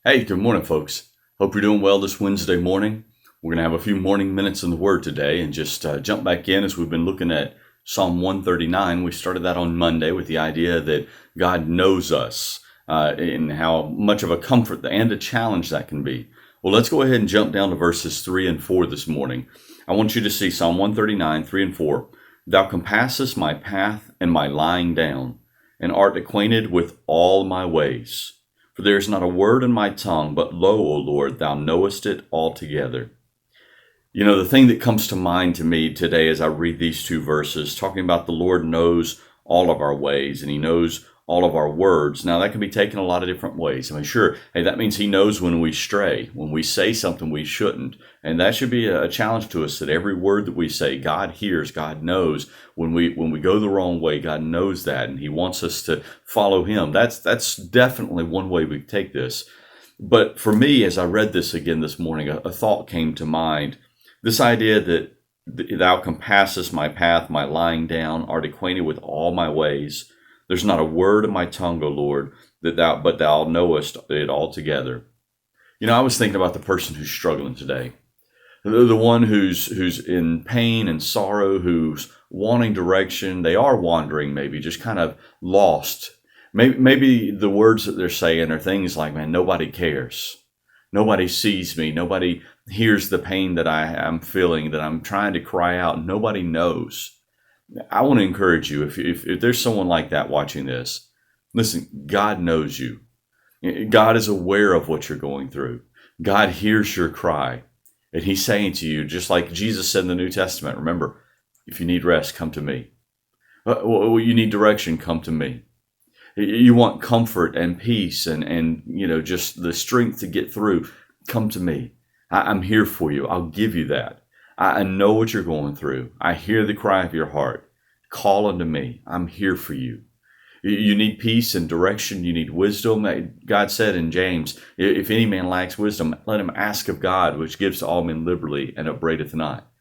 Hey, good morning, folks. Hope you're doing well this Wednesday morning. We're going to have a few morning minutes in the Word today and just jump back in as we've been looking at Psalm 139. We started that on Monday with the idea that God knows us and how much of a comfort and a challenge that can be. Well, let's go ahead and jump down to verses 3 and 4 this morning. I want you to see Psalm 139, 3 and 4. Thou compassest my path and my lying down, and art acquainted with all my ways. For there is not a word in my tongue, but lo, O Lord, thou knowest it altogether. You know, the thing that comes to mind to me today as I read these two verses, talking about the Lord knows all of our ways and he knows all of our words. Now, that can be taken a lot of different ways. I mean, sure, hey, that means he knows when we stray, when we say something we shouldn't. And that should be a challenge to us that every word that we say, God hears, God knows. When we go the wrong way, God knows that, and he wants us to follow him. That's definitely one way we take this. But for me, as I read this again this morning, a thought came to mind. This idea that thou compassest my path, my lying down, art acquainted with all my ways. There's not a word in my tongue, O Lord, but thou knowest it altogether. You know, I was thinking about the person who's struggling today. The one who's in pain and sorrow, who's wanting direction. They are wandering, maybe just kind of lost. Maybe the words that they're saying are things like, man, nobody cares. Nobody sees me. Nobody hears the pain that I am feeling, that I'm trying to cry out. Nobody knows. I want to encourage you, if there's someone like that watching this, listen, God knows you. God is aware of what you're going through. God hears your cry. And he's saying to you, just like Jesus said in the New Testament, remember, if you need rest, come to me. You need direction, come to me. You want comfort and peace and just the strength to get through, come to me. I'm here for you. I'll give you that. I know what you're going through. I hear the cry of your heart. Call unto me. I'm here for you. You need peace and direction. You need wisdom. God said in James, if any man lacks wisdom, let him ask of God, which gives to all men liberally and upbraideth not.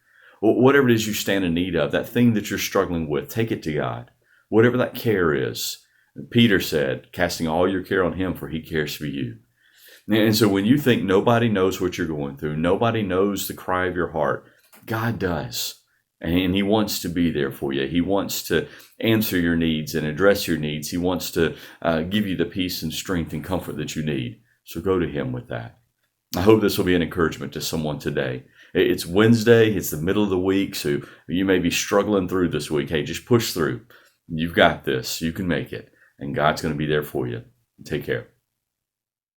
Whatever it is you stand in need of, that thing that you're struggling with, take it to God. Whatever that care is. Peter said, casting all your care on him, for he cares for you. And so when you think nobody knows what you're going through, nobody knows the cry of your heart, God does. And he wants to be there for you. He wants to answer your needs and address your needs. He wants to give you the peace and strength and comfort that you need. So go to him with that. I hope this will be an encouragement to someone today. It's Wednesday. It's the middle of the week. So you may be struggling through this week. Hey, just push through. You've got this. You can make it. And God's going to be there for you. Take care.